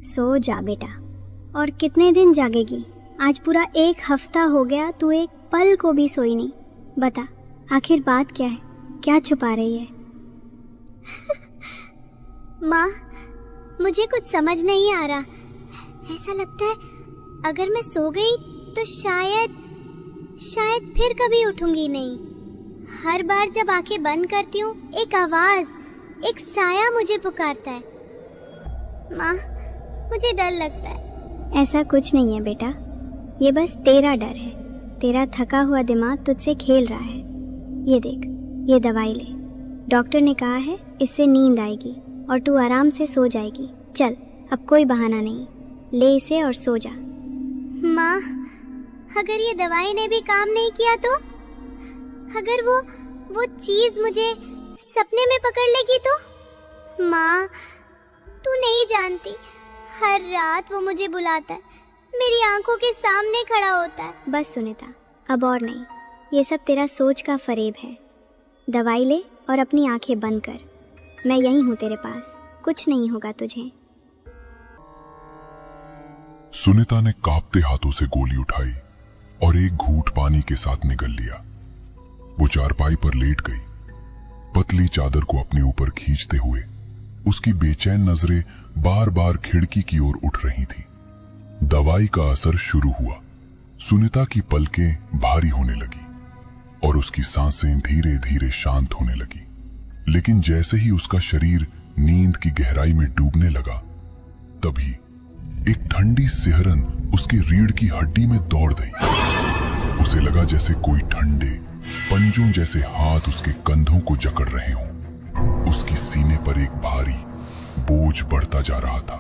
सो जा बेटा। और कितने दिन जागेगी? आज पूरा 1 हफ्ता हो गया, तू एक पल को भी सोई नहीं। बता आखिर बात क्या है, क्या छुपा रही है? माँ, मुझे कुछ समझ नहीं आ रहा। ऐसा लगता है अगर मैं सो गई तो शायद फिर कभी उठूंगी नहीं। हर बार जब आंखें बंद करती हूँ एक आवाज, एक साया मुझे पुकारता है। माँ, मुझे डर लगता है। ऐसा कुछ नहीं है बेटा, ये बस तेरा डर है। तेरा थका हुआ दिमाग तुझसे खेल रहा है। ये देख, ये दवाई ले। डॉक्टर ने कहा है इससे नींद आएगी और तू आराम से सो जाएगी। चल, अब कोई बहाना नहीं, ले इसे और सो जा। माँ, अगर ये दवाई ने भी काम नहीं किया तो? अगर वो चीज मुझे सपने में पकड़ लेगी तो? माँ, तू नहीं जानती, हर रात वो मुझे बुलाता है, मेरी आंखों के सामने खड़ा होता है। बस सुनीता, अब और नहीं। ये सब तेरा सोच का फरेब है। दवाई ले और अपनी आंखें बंद कर। मैं यहीं हूँ तेरे पास, कुछ नहीं होगा तुझे। सुनीता ने कांपते हाथों से गोली उठाई और एक घूंट पानी के साथ निगल लिया। वो चारपाई पर लेट गई, पतली चादर को अपने ऊपर खींचते हुए। उसकी बेचैन नजरें बार बार खिड़की की ओर उठ रही थी। दवाई का असर शुरू हुआ। सुनीता की पलकें भारी होने लगी और उसकी सांसें धीरे धीरे शांत होने लगी। लेकिन जैसे ही उसका शरीर नींद की गहराई में डूबने लगा, तभी एक ठंडी सिहरन उसकी रीढ़ की हड्डी में दौड़ गई। उसे लगा जैसे कोई ठंडे पंजों जैसे हाथ उसके कंधों को जकड़ रहे हों। उसकी सीने पर एक भारी बोझ बढ़ता जा रहा था,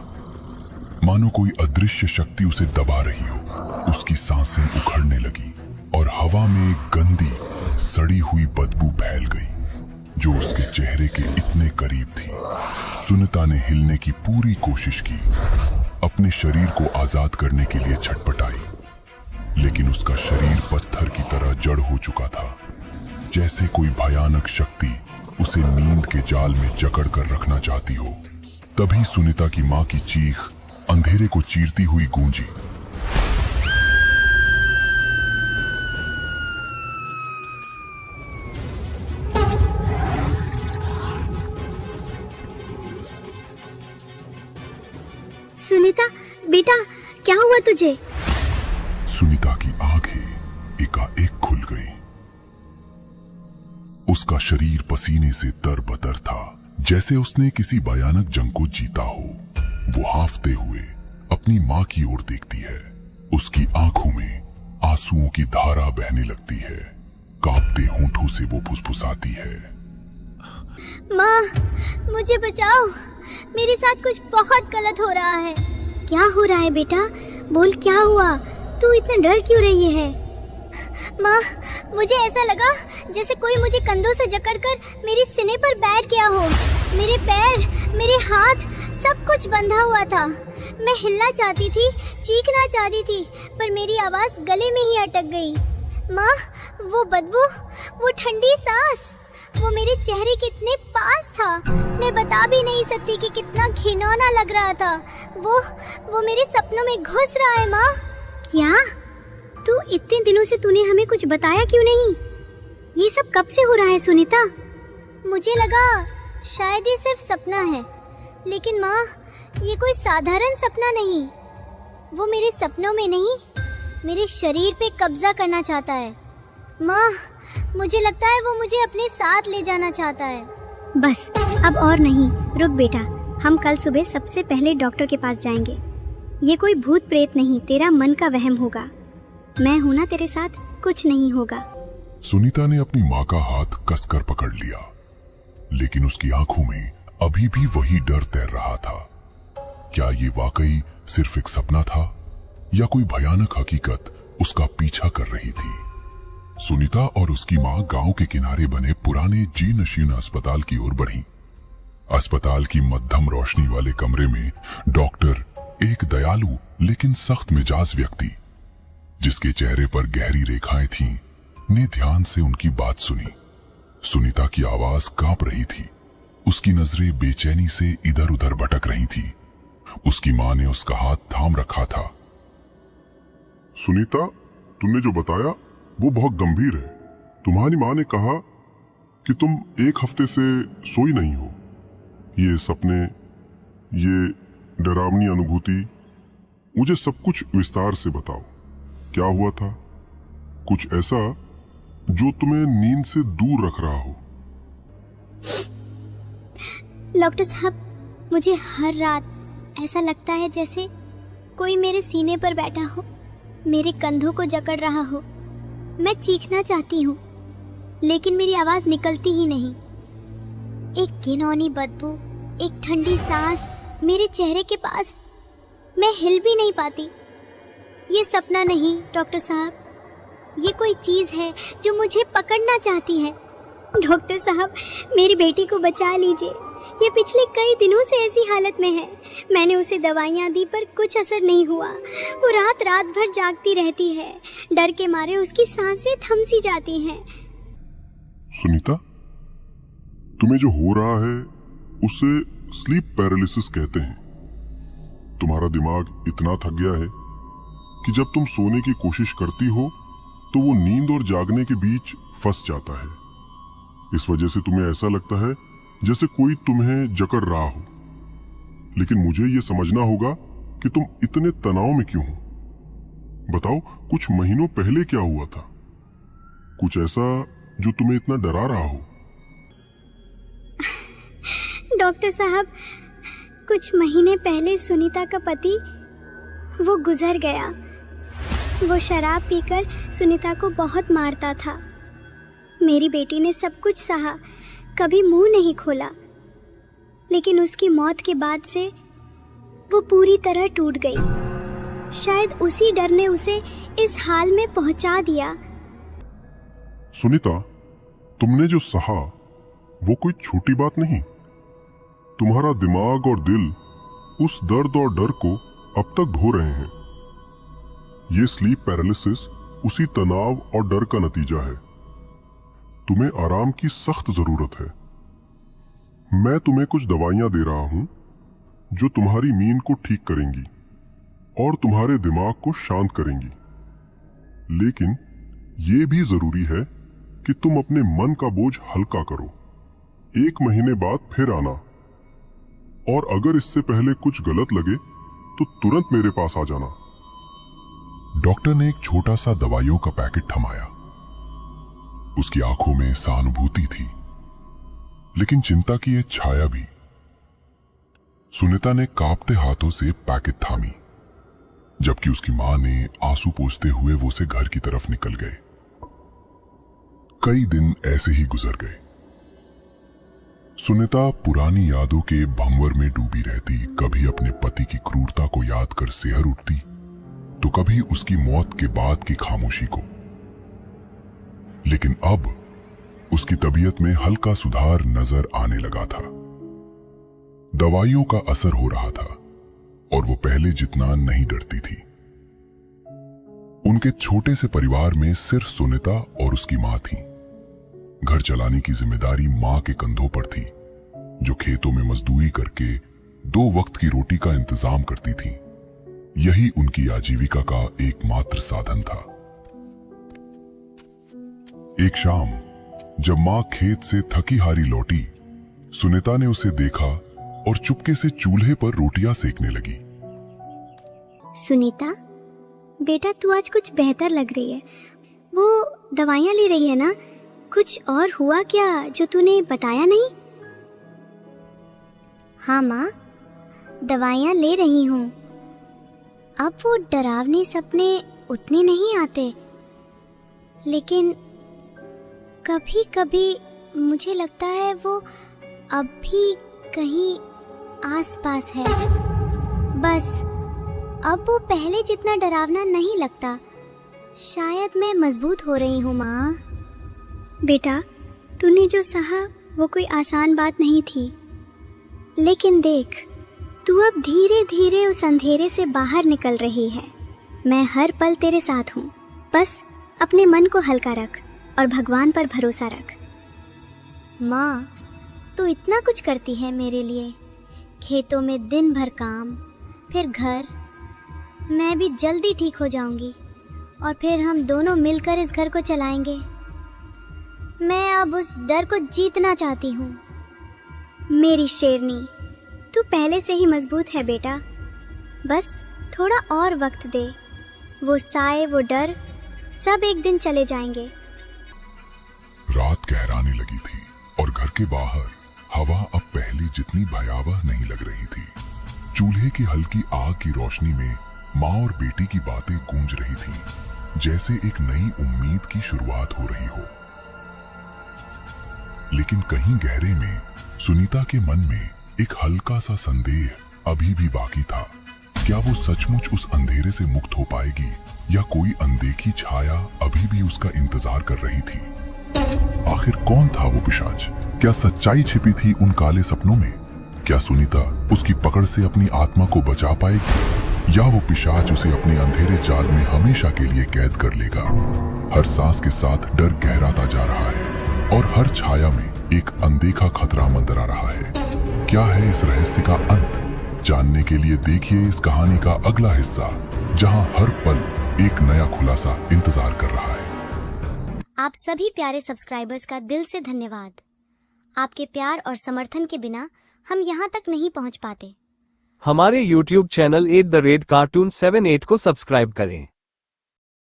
मानो कोई अदृश्य शक्ति उसे दबा रही हो। उसकी सांसें उखड़ने लगी और हवा में एक गंदी सड़ी हुई बदबू फैल गई जो उसके चेहरे के इतने करीब थी। सुनीता ने हिलने की पूरी कोशिश की, अपने शरीर को आजाद करने के लिए छटपटाई, लेकिन उसका शरीर पत्थर की तरह जड़ हो चुका था, जैसे कोई भयानक शक्ति उसे नींद के जाल में जकड़ कर रखना चाहती हो। तभी सुनीता की मां की चीख अंधेरे को चीरती हुई गूंजी। सुनीता बेटा, क्या हुआ तुझे? सुनीता की आंखें एकाएक खुल गईं। उसका शरीर पसीने से तरबतर था, जैसे उसने किसी भयानक जंग को जीता हो। वो हांफते हुए अपनी मां की ओर देखती है। उसकी आंखों में आंसुओं की धारा बहने लगती है। कांपते होंठों से वो फुसफुसाती है, माँ, मुझे बचाओ, मेरे साथ कुछ बहुत गलत हो रहा है। क्या हो रहा है बेटा? बोल, क्या हुआ? तू इतना डर क्यों रही है? माँ, मुझे ऐसा लगा जैसे कोई मुझे कंधों से जकड़कर मेरे सीने पर बैठ गया हो। मेरे पैर, मेरे हाथ, सब कुछ बंधा हुआ था। मैं हिलना चाहती थी, चीखना चाहती थी, पर मेरी आवाज गले में ही अटक गई। माँ, वो बदबू, वो ठंडी सांस, वो मेरे चेहरे के इतने पास था, मैं बता भी नहीं सकती कि कितना घिनौना लग रहा था। वो मेरे सपनों में घुस रहा है। माँ, क्या? तू इतने दिनों से तूने हमें कुछ बताया क्यों नहीं? ये सब कब से हो रहा है सुनीता? मुझे लगा शायद ये सिर्फ सपना है, लेकिन माँ, ये कोई साधारण सपना नहीं। वो मेरे सपनों में नहीं, मेरे शरीर पे कब्जा करना चाहता है। माँ, मुझे लगता है वो मुझे अपने साथ ले जाना चाहता है। बस, अब और नहीं। रुक बेटा, हम कल सुबह सबसे पहले डॉक्टर के पास जाएंगे। ये कोई भूत प्रेत नहीं, तेरा मन का वहम होगा। मैं हूं ना तेरे साथ, कुछ नहीं होगा। सुनीता ने अपनी मां का हाथ कसकर पकड़ लिया, लेकिन उसकी आंखों में अभी भी वही डर तैर रहा था। क्या ये वाकई सिर्फ एक सपना था या कोई भयानक हकीकत उसका पीछा कर रही थी? सुनीता और उसकी मां गांव के किनारे बने पुराने जीर्ण अस्पताल की ओर बढ़ी। अस्पताल की मध्यम रोशनी वाले कमरे में डॉक्टर, एक दयालु लेकिन सख्त मिजाज व्यक्ति, जिसके चेहरे पर गहरी रेखाएं थीं, ने ध्यान से उनकी बात सुनी। सुनीता की आवाज कांप रही थी, उसकी नजरें बेचैनी से इधर उधर भटक रही थी। उसकी मां ने उसका हाथ थाम रखा था। सुनीता, तुमने जो बताया वो बहुत गंभीर है। तुम्हारी मां ने कहा कि तुम 1 हफ्ते से सोई नहीं हो। ये सपने, ये डरावनी अनुभूति, मुझे सब कुछ विस्तार से बताओ। क्या हुआ था? कुछ ऐसा जो तुम्हें नींद से दूर रख रहा हो। डॉक्टर साहब, मुझे हर रात ऐसा लगता है जैसे कोई मेरे सीने पर बैठा हो, मेरे कंधों को जकड़ रहा हो। मैं चीखना चाहती हूँ लेकिन मेरी आवाज निकलती ही नहीं। एक घिनौनी बदबू, एक ठंडी सांस मेरे चेहरे के पास। मैं हिल भी नहीं पाती। ये सपना नहीं डॉक्टर साहब, ये कोई चीज है जो मुझे पकड़ना चाहती है। डॉक्टर साहब, मेरी बेटी को बचा लीजिए। ये पिछले कई दिनों से ऐसी हालत में है। मैंने उसे दवाइयाँ दी पर कुछ असर नहीं हुआ। वो रात रात भर जागती रहती है। डर के मारे उसकी सांसें थम सी जाती हैं। सुनीता, तुम्हें जो हो रहा है उसे स्लीप पैरालिसिस कहते हैं। तुम्हारा दिमाग इतना थक गया है कि जब तुम सोने की कोशिश करती हो तो वो नींद और जागने के बीच फंस जाता है। इस वजह से तुम्हें ऐसा लगता है जैसे कोई तुम्हें जकड़ रहा हो। लेकिन मुझे ये समझना होगा कि तुम इतने तनाव में क्यों हो। बताओ, कुछ महीनों पहले क्या हुआ था? कुछ ऐसा जो तुम्हें इतना डरा रहा हो। डॉक्टर साहब, कुछ महीने पहले सुनीता का पति वो गुजर गया। वो शराब पीकर सुनीता को बहुत मारता था। मेरी बेटी ने सब कुछ सहा, कभी मुंह नहीं खोला। लेकिन उसकी मौत के बाद से वो पूरी तरह टूट गई। शायद उसी डर ने उसे इस हाल में पहुंचा दिया। सुनीता, तुमने जो सहा वो कोई छोटी बात नहीं। तुम्हारा दिमाग और दिल उस दर्द और डर को अब तक ढो रहे हैं। ये स्लीप पैरालिसिस उसी तनाव और डर का नतीजा है। तुम्हें आराम की सख्त जरूरत है। मैं तुम्हें कुछ दवाइयां दे रहा हूं जो तुम्हारी नींद को ठीक करेंगी और तुम्हारे दिमाग को शांत करेंगी। लेकिन यह भी जरूरी है कि तुम अपने मन का बोझ हल्का करो। 1 महीने बाद फिर आना, और अगर इससे पहले कुछ गलत लगे तो तुरंत मेरे पास आ जाना। डॉक्टर ने एक छोटा सा दवाइयों का पैकेट थमाया। उसकी आंखों में सहानुभूति थी, लेकिन चिंता की एक छाया भी। सुनीता ने कांपते हाथों से पैकेट थामी, जबकि उसकी मां ने आंसू पोंछते हुए वो उसे घर की तरफ निकल गए। कई दिन ऐसे ही गुजर गए। सुनीता पुरानी यादों के भंवर में डूबी रहती। कभी अपने पति की क्रूरता को याद कर सिहर उठती, तो कभी उसकी मौत के बाद की खामोशी को। लेकिन अब उसकी तबीयत में हल्का सुधार नजर आने लगा था। दवाइयों का असर हो रहा था और वो पहले जितना नहीं डरती थी। उनके छोटे से परिवार में सिर्फ सुनीता और उसकी मां थी। घर चलाने की जिम्मेदारी मां के कंधों पर थी, जो खेतों में मजदूरी करके 2 वक्त की रोटी का इंतजाम करती थी। यही उनकी आजीविका का एकमात्र साधन था। एक शाम जब मां खेत से थकी हारी लौटी, सुनीता ने उसे देखा और चुपके से चूल्हे पर रोटियां सेकने लगी। सुनीता, बेटा तू आज कुछ बेहतर लग रही है। वो दवाइयाँ ले रही है ना? कुछ और हुआ क्या जो तूने बताया नहीं? हाँ माँ, दवाइयाँ ले रही हूँ। अब वो डरावने सपने उतने नहीं आते, लेकिन कभी कभी मुझे लगता है वो अब भी कहीं आसपास है। बस अब वो पहले जितना डरावना नहीं लगता। शायद मैं मजबूत हो रही हूँ माँ। बेटा, तूने जो सहा वो कोई आसान बात नहीं थी। लेकिन देख, तू अब धीरे धीरे उस अंधेरे से बाहर निकल रही है। मैं हर पल तेरे साथ हूँ। बस अपने मन को हल्का रख और भगवान पर भरोसा रख। माँ, तू इतना कुछ करती है मेरे लिए। खेतों में दिन भर काम, फिर घर। मैं भी जल्दी ठीक हो जाऊंगी और फिर हम दोनों मिलकर इस घर को चलाएंगे। मैं अब उस डर को जीतना चाहती हूँ। मेरी शेरनी, तू पहले से ही मजबूत है बेटा, बस थोड़ा और वक्त दे। वो साए, वो डर सब एक दिन चले जाएंगे। रात गहराने लगी थी और घर के बाहर हवा अब पहले जितनी भयावह नहीं लग रही थी। चूल्हे की हल्की आग की रोशनी में माँ और बेटी की बातें गूंज रही थी, जैसे एक नई उम्मीद की शुरुआत हो रही हो। लेकिन कहीं गहरे में सुनीता के मन में एक हल्का सा संदेह अभी भी बाकी था। क्या वो सचमुच उस अंधेरे से मुक्त हो पाएगी या कोई अनदेखी छाया अभी भी उसका इंतजार कर रही थी? आखिर कौन था वो पिशाच? क्या सच्चाई छिपी थी उन काले सपनों में? क्या सुनीता उसकी पकड़ से अपनी आत्मा को बचा पाएगी या वो पिशाच उसे अपने अंधेरे जाल में हमेशा के लिए कैद कर लेगा? हर सांस के साथ डर गहराता जा रहा है और हर छाया में एक अनदेखा खतरा मंडरा रहा है। क्या है इस रहस्य का अंत? जानने के लिए देखिए इस कहानी का अगला हिस्सा, जहां हर पल एक नया खुलासा इंतजार कर रहा है। आप सभी प्यारे सब्सक्राइबर्स का दिल से धन्यवाद। आपके प्यार और समर्थन के बिना हम यहाँ तक नहीं पहुँच पाते। हमारे YouTube चैनल @cartoon78 को सब्सक्राइब करें।